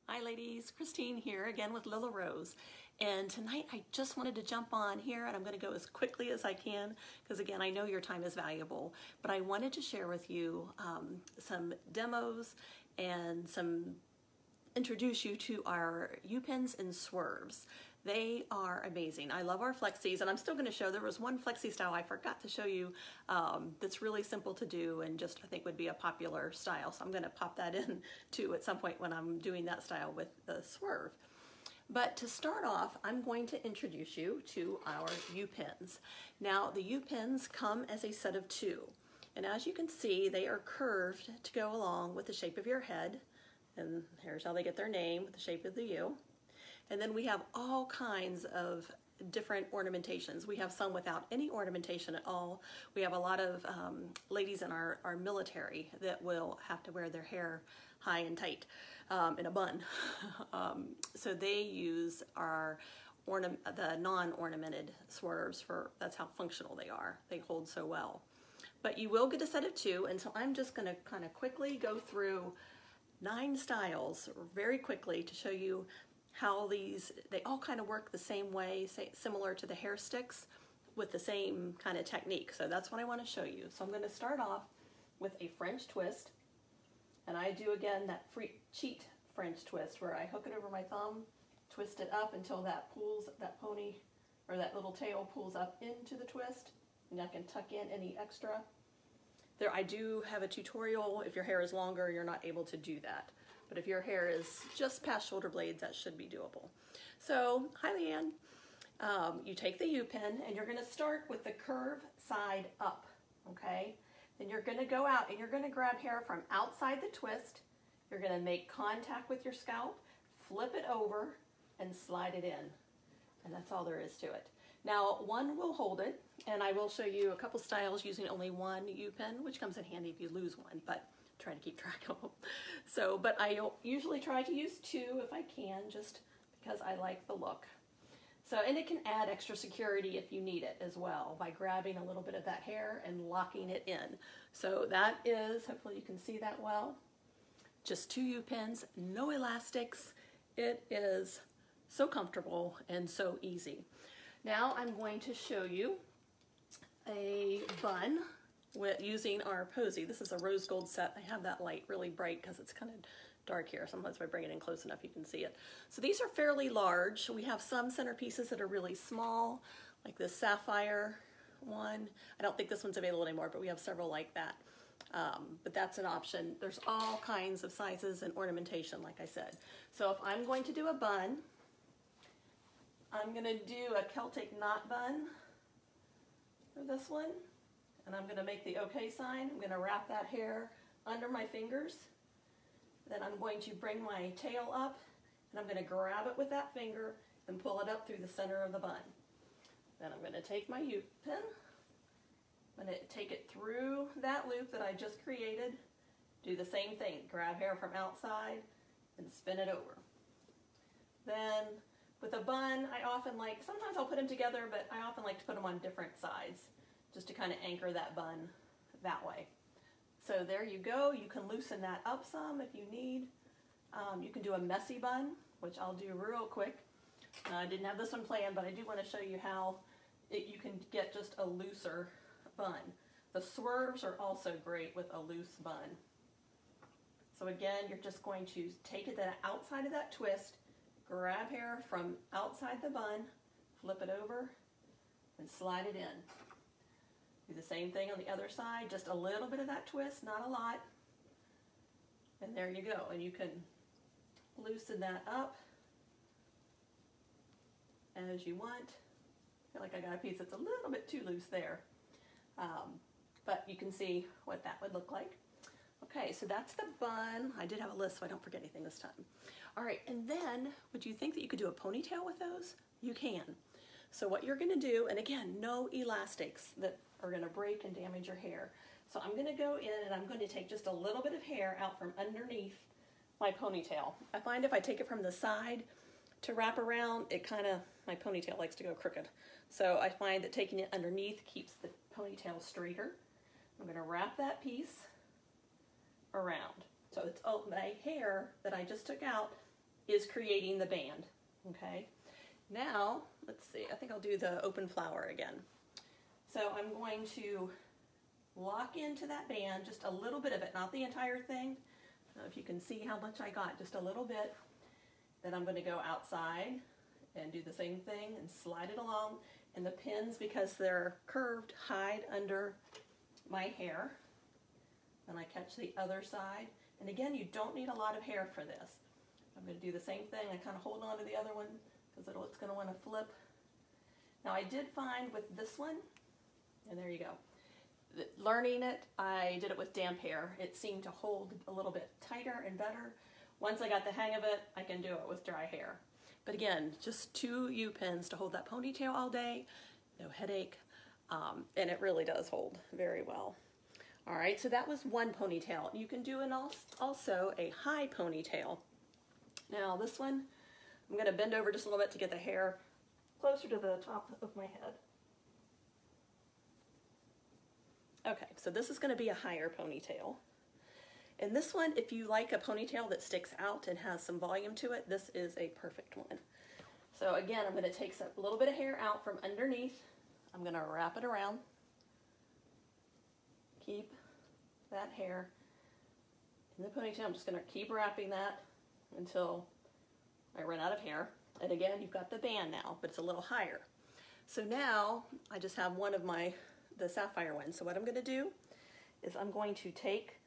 Hi ladies, Christine here again with Lila Rose, and tonight I just wanted to jump on here and I'm going to go as quickly as I can because again I know your time is valuable, but I wanted to share with you some demos and introduce you to our Upins and Swerves. They are amazing. I love our flexies, and I'm still going to show. There was one flexi style I forgot to show you that's really simple to do and just I think would be a popular style. So I'm going to pop that in too at some point when I'm doing that style with the Swerve. But to start off, I'm going to introduce you to our Upins. Now the Upins come as a set of two, and as you can see, they are curved to go along with the shape of your head. And here's how they get their name, with the shape of the U. And then we have all kinds of different ornamentations. We have some without any ornamentation at all. We have a lot of ladies in our military that will have to wear their hair high and tight in a bun. So they use the non-ornamented swerves that's how functional they are. They hold so well. But you will get a set of two, and so I'm just gonna kind of quickly go through 9 styles very quickly to show you how they all kind of work the same way, similar to the hair sticks with the same kind of technique. So that's what I want to show you. So I'm going to start off with a French twist, and I do again that cheat French twist where I hook it over my thumb, twist it up until that pony or that little tail pulls up into the twist, and I can tuck in any extra. I do have a tutorial. If your hair is longer, you're not able to do that. But if your hair is just past shoulder blades, that should be doable. So, hi Leanne. You take the U-pin and you're going to start with the curve side up, okay? Then you're going to go out and you're going to grab hair from outside the twist. You're going to make contact with your scalp, flip it over, and slide it in. And that's all there is to it. Now, one will hold it, and I will show you a couple styles using only one U-pin, which comes in handy if you lose one, but try to keep track of them. So, but I usually try to use 2 if I can, just because I like the look. So, and it can add extra security if you need it as well by grabbing a little bit of that hair and locking it in. So that is, hopefully you can see that well, just 2 U-pins, no elastics. It is so comfortable and so easy. Now I'm going to show you a bun using our posy. This is a rose gold set. I have that light really bright because it's kind of dark here. Sometimes if I bring it in close enough you can see it. So these are fairly large. We have some centerpieces that are really small, like this sapphire one. I don't think this one's available anymore, but we have several like that. But that's an option. There's all kinds of sizes and ornamentation, like I said. So if I'm going to do a bun, I'm going to do a Celtic knot bun for this one, and I'm going to make the OK sign. I'm going to wrap that hair under my fingers. Then I'm going to bring my tail up, and I'm going to grab it with that finger and pull it up through the center of the bun. Then I'm going to take my U-pin. I'm going to take it through that loop that I just created. Do the same thing. Grab hair from outside and spin it over. Then with a bun, sometimes I'll put them together, but I often like to put them on different sides just to kind of anchor that bun that way. So there you go. You can loosen that up some if you need. You can do a messy bun, which I'll do real quick. I didn't have this one planned, but I do want to show you how you can get just a looser bun. The swerves are also great with a loose bun. So again, you're just going to take it outside of that twist, grab hair from outside the bun, flip it over, and slide it in. Do the same thing on the other side, just a little bit of that twist, not a lot. And there you go. And you can loosen that up as you want. I feel like I got a piece that's a little bit too loose there. But you can see what that would look like. Okay, so that's the bun. I did have a list so I don't forget anything this time. All right, and then would you think that you could do a ponytail with those? You can. So what you're gonna do, and again, no elastics that are gonna break and damage your hair. So I'm gonna go in and I'm gonna take just a little bit of hair out from underneath my ponytail. I find if I take it from the side to wrap around, my ponytail likes to go crooked. So I find that taking it underneath keeps the ponytail straighter. I'm gonna wrap that piece around. So it's my hair that I just took out is creating the band, okay? Now, let's see, I think I'll do the open flower again. So I'm going to lock into that band, just a little bit of it, not the entire thing. I don't know if you can see how much I got, just a little bit. Then I'm going to go outside and do the same thing and slide it along. And the pins, because they're curved, hide under my hair. Then I catch the other side. And again, you don't need a lot of hair for this. I'm going to do the same thing. I kind of hold on to the other one because it's going to want to flip. Now I did find with this one, and there you go. Learning it, I did it with damp hair. It seemed to hold a little bit tighter and better. Once I got the hang of it, I can do it with dry hair. But again, just 2 U-pins to hold that ponytail all day, no headache, and it really does hold very well. All right, so that was one ponytail. You can do also a high ponytail. Now this one, I'm going to bend over just a little bit to get the hair closer to the top of my head. Okay, so this is going to be a higher ponytail. And this one, if you like a ponytail that sticks out and has some volume to it, this is a perfect one. So again, I'm going to take a little bit of hair out from underneath. I'm going to wrap it around. Keep that hair in the ponytail. I'm just going to keep wrapping that until I run out of hair. And again, you've got the band now, but it's a little higher. So now I just have one of the sapphire ones. So what I'm going to do is I'm going to take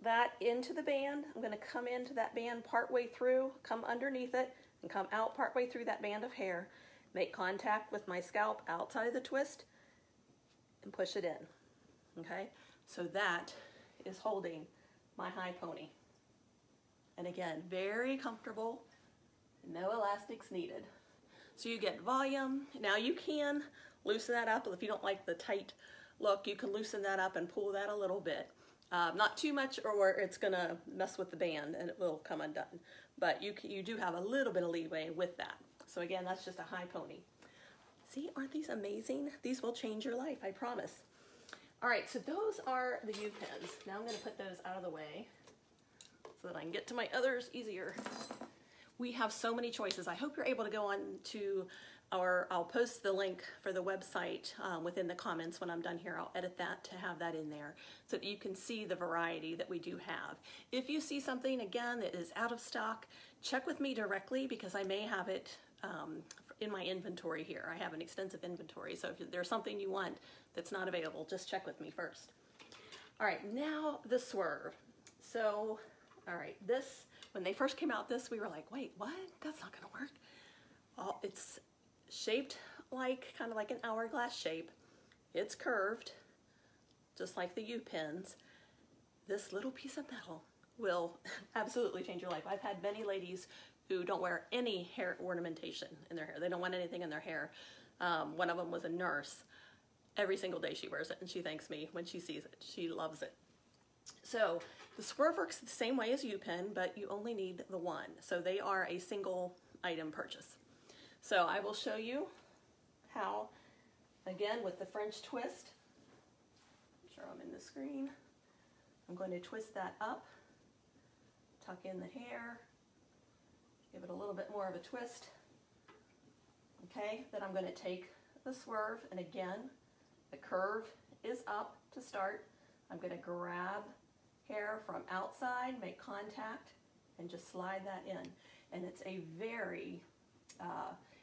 that into the band. I'm going to come into that band partway through, come underneath it, and come out partway through that band of hair, make contact with my scalp outside of the twist, and push it in. Okay, so that is holding my high pony. And again, very comfortable, no elastics needed. So you get volume. Now you can loosen that up. If you don't like the tight look, you can loosen that up and pull that a little bit. Not too much or it's gonna mess with the band and it will come undone. But you do have a little bit of leeway with that. So again, that's just a high pony. See, aren't these amazing? These will change your life, I promise. All right, so those are the U-pins. Now I'm gonna put those out of the way so that I can get to my others easier. We have so many choices. I hope you're able to go on to I'll post the link for the website within the comments when I'm done here. I'll edit that to have that in there so that you can see the variety that we do have. If you see something, again, that is out of stock, check with me directly because I may have it in my inventory here. I have an extensive inventory, so if there's something you want that's not available, just check with me first. All right, now the swerve. So, all right, this, when they first came out we were like, wait, what? That's not gonna work. Well, it's shaped like, kind of like an hourglass shape. It's curved, just like the U-pins. This little piece of metal will absolutely change your life. I've had many ladies who don't wear any hair ornamentation in their hair. They don't want anything in their hair. One of them was a nurse. Every single day she wears it and she thanks me when she sees it. She loves it. So the swerve works the same way as U-pin, but you only need the one. So they are a single item purchase. So I will show you how, again, with the French twist, make sure I'm in the screen, I'm going to twist that up, tuck in the hair, give it a little bit more of a twist. Okay, then I'm going to take the swerve, and again, the curve is up to start. I'm going to grab hair from outside, make contact, and just slide that in. And it's a very,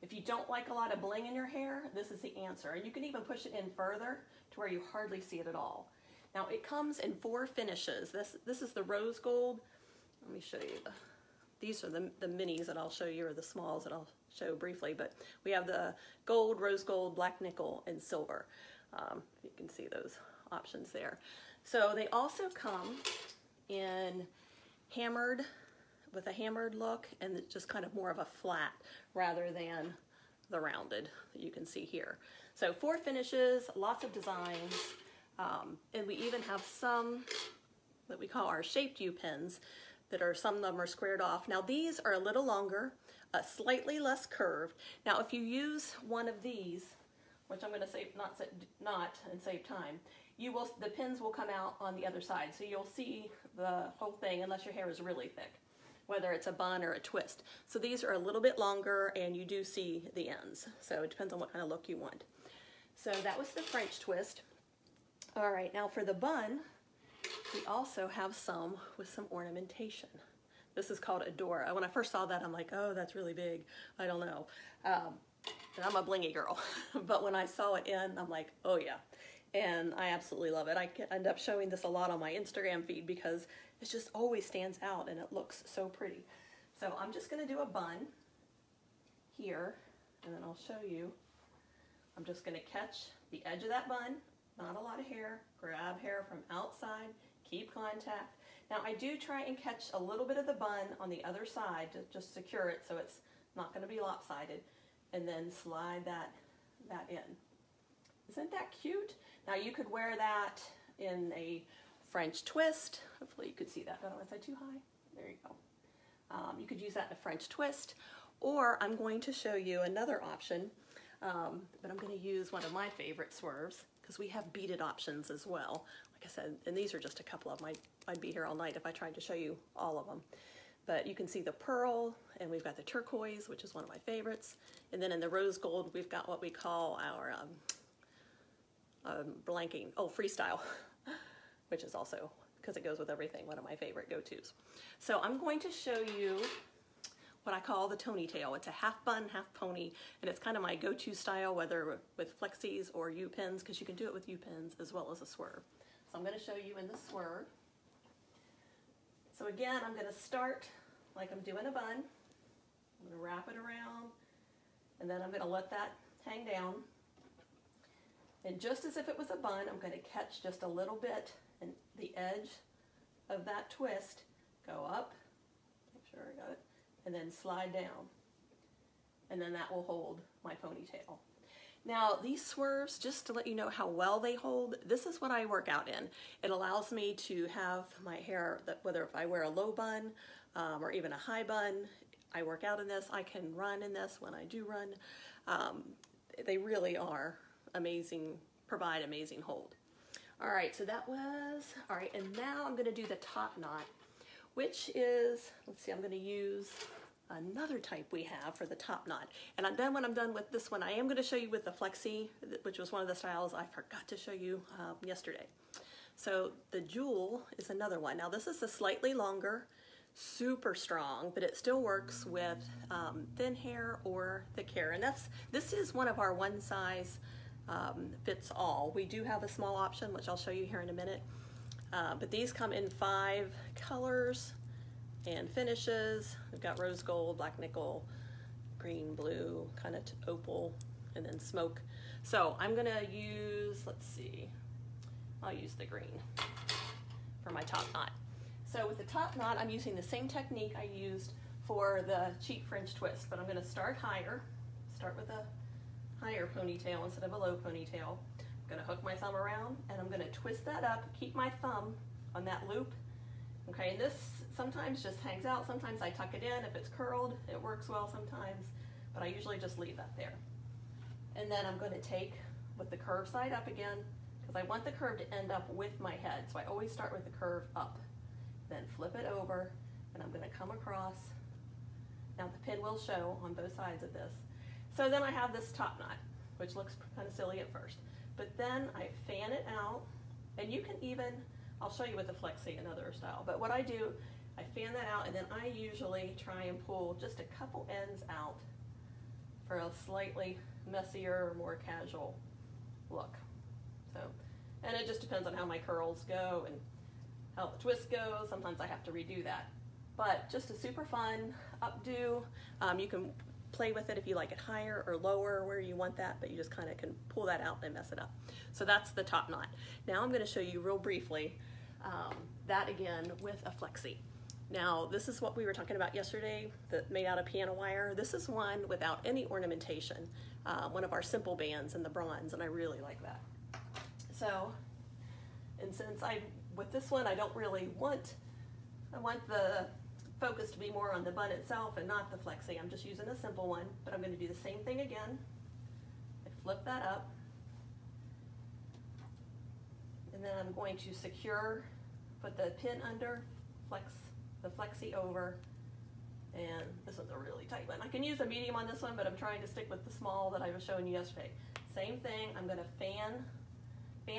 if you don't like a lot of bling in your hair, this is the answer. And you can even push it in further to where you hardly see it at all. Now it comes in 4 finishes. This is the rose gold. Let me show you. These are the minis that I'll show you, or the smalls that I'll show briefly. But we have the gold, rose gold, black nickel, and silver. You can see those options there. So they also come in hammered, with a hammered look, and just kind of more of a flat rather than the rounded that you can see here. So 4 finishes, lots of designs, and we even have some that we call our shaped U-pins that are, some of them are squared off. Now these are a little longer, slightly less curved. Now if you use one of these, which I'm going to save, not and save time, the pins will come out on the other side, so you'll see the whole thing unless your hair is really thick. whether it's a bun or a twist. So these are a little bit longer and you do see the ends. So it depends on what kind of look you want. So that was the French twist. All right, now for the bun, we also have some with some ornamentation. This is called Adora. When I first saw that, I'm like, oh, that's really big. I don't know. And I'm a blingy girl. But when I saw it in, I'm like, oh yeah. And I absolutely love it. I end up showing this a lot on my Instagram feed because it just always stands out and it looks so pretty. So I'm just gonna do a bun here, and then I'll show you. I'm just gonna catch the edge of that bun, not a lot of hair, grab hair from outside, keep contact. Now I do try and catch a little bit of the bun on the other side to just secure it so it's not gonna be lopsided, and then slide that in. Isn't that cute? Now you could wear that in a French twist. Hopefully you could see that. Oh, is that too high? There you go. You could use that in a French twist, or I'm going to show you another option, but I'm going to use one of my favorite swerves because we have beaded options as well. Like I said, and these are just a couple of them. I'd be here all night if I tried to show you all of them. But you can see the pearl, and we've got the turquoise, which is one of my favorites. And then in the rose gold, we've got what we call our freestyle, which is also, because it goes with everything, one of my favorite go-tos. So I'm going to show you what I call the Toney tail. It's a half bun, half pony, and it's kind of my go-to style, whether with flexies or U-pins, because you can do it with U-pins as well as a swerve. So I'm going to show you in the swerve. So again, I'm going to start like I'm doing a bun. I'm going to wrap it around, and then I'm going to let that hang down. And just as if it was a bun, I'm going to catch just a little bit and the edge of that twist, go up, make sure I got it, and then slide down. And then that will hold my ponytail. Now these swerves, just to let you know how well they hold, this is what I work out in. It allows me to have my hair, whether if I wear a low bun or even a high bun, I work out in this. I can run in this when I do run. They really are amazing, provide amazing hold. All right, so that was, all right, and now I'm gonna do the top knot, which is, let's see, I'm gonna use another type we have for the top knot. And then when I'm done with this one, I am gonna show you with the flexi, which was one of the styles I forgot to show you yesterday. So the jewel is another one. Now this is a slightly longer, super strong, but it still works with thin hair or thick hair. And this is one of our one size fits all. We do have a small option, which I'll show you here in a minute. But these come in 5 colors and finishes. We've got rose gold, black nickel, green, blue, kind of opal, and then smoke. So I'm gonna use, let's see, I'll use the green for my top knot. So with the top knot, I'm using the same technique I used for the cheap French twist, but I'm gonna start higher, start with a higher ponytail instead of a low ponytail. I'm gonna hook my thumb around and I'm gonna twist that up, keep my thumb on that loop. Okay, and this sometimes just hangs out, sometimes I tuck it in. If it's curled, it works well sometimes, but I usually just leave that there. And then I'm gonna take with the curve side up again, because I want the curve to end up with my head. So I always start with the curve up, then flip it over, and I'm gonna come across. Now the pin will show on both sides of this. So then I have this top knot, which looks kind of silly at first, but then I fan it out, and you can even, I'll show you with the flexi another style, but what I do, I fan that out, and then I usually try and pull just a couple ends out for a slightly messier, more casual look. So, and it just depends on how my curls go and how the twist goes. Sometimes I have to redo that, but just a super fun updo. You can play with it if you like it higher or lower where you want that, but you just kind of can pull that out and mess it up. So that's the top knot. Now I'm going to show you real briefly that again with a flexi. Now this is what we were talking about yesterday, that made out of piano wire. This is one without any ornamentation, one of our simple bands in the bronze, and I really like that. So, and since with this one I don't really want, I want the focus to be more on the bun itself and not the flexi. I'm just using a simple one, but I'm going to do the same thing again. I flip that up, and then I'm going to secure, put the pin under, flex the flexi over, a really tight one. I can use a medium on this one, but I'm trying to stick with the small that I was showing you yesterday. Same thing, I'm gonna fan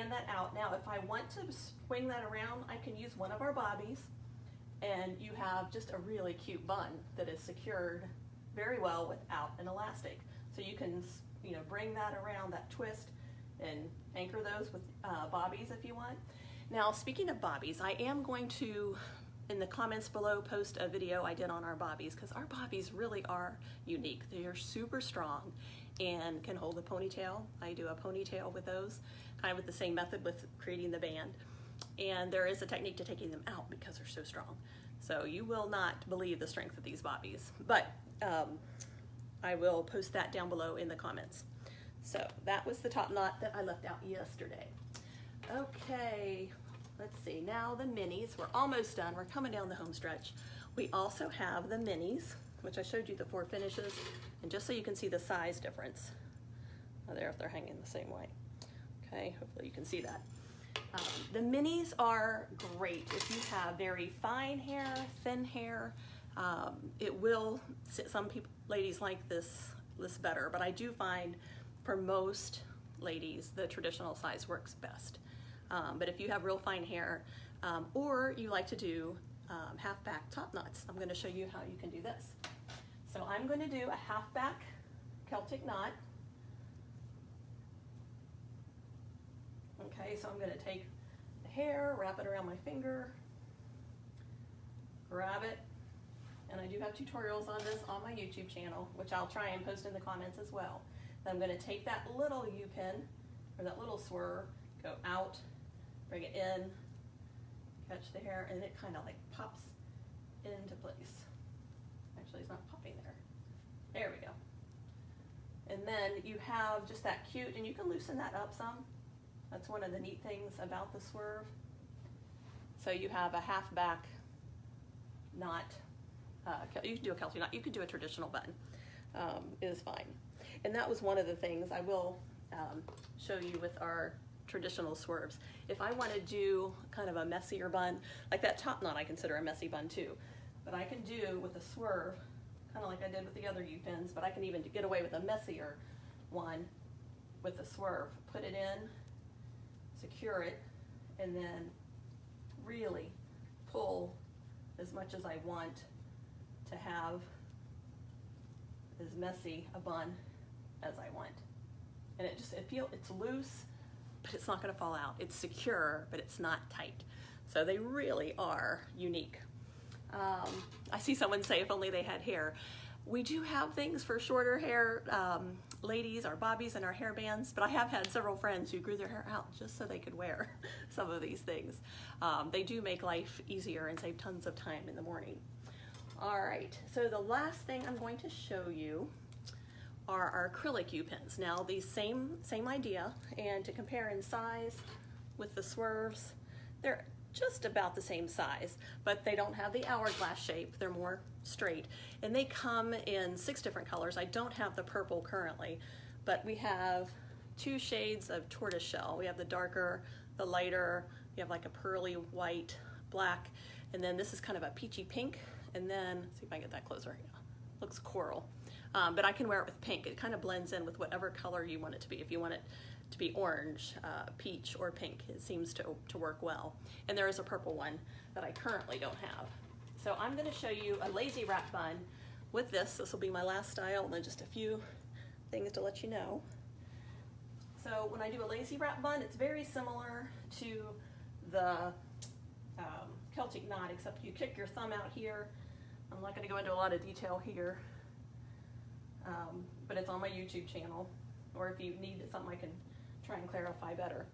that out. Now, if I want to swing that around, I can use one of our bobbies, and you have just a really cute bun that is secured very well without an elastic. So you can, you know, bring that around, that twist, and anchor those with bobbies if you want. Now, speaking of bobbies, I am going to, in the comments below, post a video I did on our bobbies, because our bobbies really are unique. They are super strong and can hold a ponytail. I do a ponytail with those, kind of with the same method with creating the band. And there is a technique to taking them out because they're so strong. So you will not believe the strength of these bobbies. But I will post that down below in the comments. So that was the top knot that I left out yesterday. Okay, let's see, now the minis. We're almost done, we're coming down the home stretch. We also have the minis, which I showed you the 4 finishes, and just so you can see the size difference. There, if they're hanging the same way. Okay, hopefully you can see that. The minis are great if you have very fine hair, thin hair. It will, some people, ladies like this better, but I do find for most ladies the traditional size works best. But if you have real fine hair, or you like to do half back top knots, I'm going to show you how you can do this. So I'm going to do a half back Celtic knot. Okay, so I'm going to take the hair, wrap it around my finger, grab it, and I do have tutorials on this on my YouTube channel, which I'll try and post in the comments as well. Then I'm going to take that little U-pin, or that little swerve, go out, bring it in, catch the hair, and it kind of like pops into place. Actually, it's not popping there. There we go. And then you have just that cute, and you can loosen that up some. That's one of the neat things about the swerve. So you have a half back knot. You can do a Celtic knot. You could do a traditional bun. It is fine. And that was one of the things I will show you with our traditional swerves. If I want to do kind of a messier bun, like that top knot I consider a messy bun too, but I can do with a swerve, kind of like I did with the other U-pins, but I can even get away with a messier one with the swerve. Put it in, secure it, and then really pull as much as I want to have as messy a bun as I want. And it's loose, but it's not going to fall out. It's secure, but it's not tight. So they really are unique. I see someone say if only they had hair. We do have things for shorter hair ladies, our bobbies and our hair bands, but I have had several friends who grew their hair out just so they could wear some of these things. They do make life easier and save tons of time in the morning. All right, so the last thing I'm going to show you are our acrylic U-pins. Now, the same idea, and to compare in size with the swerves, they're just about the same size, but they don't have the hourglass shape. They're more straight, and they come in 6 different colors. I don't have the purple currently, but we have 2 shades of tortoiseshell. We have the darker, the lighter. We have like a pearly white, black, and then this is kind of a peachy pink, and then, let's see if I can get that closer. Yeah, looks coral. But I can wear it with pink. It kind of blends in with whatever color you want it to be. If you want it to be orange, peach, or pink, it seems to work well. And there is a purple one that I currently don't have. So I'm going to show you a lazy wrap bun with this. This will be my last style, and then just a few things to let you know. So when I do a lazy wrap bun, it's very similar to the Celtic knot, except you kick your thumb out here. I'm not going to go into a lot of detail here. But it's on my YouTube channel, or if you need something I can try and clarify better.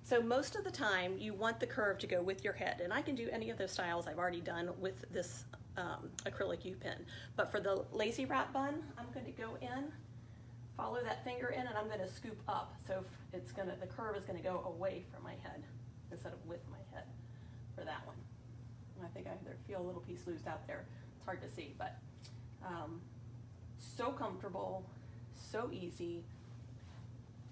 So most of the time you want the curve to go with your head, and I can do any of those styles I've already done with this acrylic U-pin. But for the lazy wrap bun, I'm going to go in, follow that finger in, and I'm going to scoop up. So the curve is going to go away from my head instead of with my head for that one. And I think I feel a little piece loose out there. It's hard to see, but so comfortable, so easy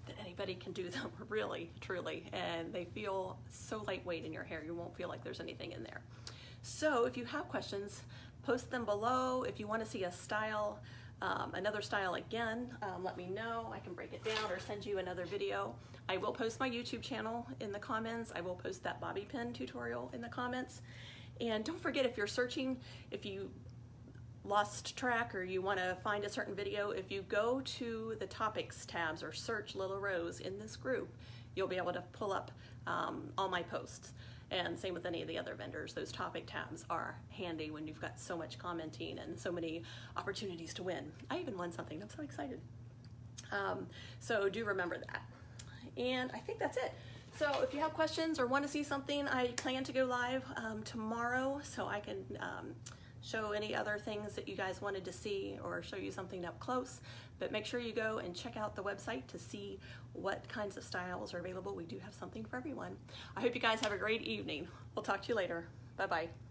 that anybody can do them, really, truly, and they feel so lightweight in your hair. You won't feel like there's anything in there. So if you have questions, post them below. If you want to see a style, another style again, let me know. I can break it down or send you another video. I will post my YouTube channel in the comments. I will post that bobby pin tutorial in the comments. And don't forget, if you're searching, if you lost track or you want to find a certain video, if you go to the topics tabs or search Little Rose in this group, you'll be able to pull up all my posts. And same with any of the other vendors. Those topic tabs are handy when you've got so much commenting and so many opportunities to win. I even won something. I'm so excited. So do remember that. And I think that's it. So if you have questions or want to see something, I plan to go live tomorrow, so I can show any other things that you guys wanted to see or show you something up close. But make sure you go and check out the website to see what kinds of styles are available. We do have something for everyone. I hope you guys have a great evening. We'll talk to you later. Bye-bye.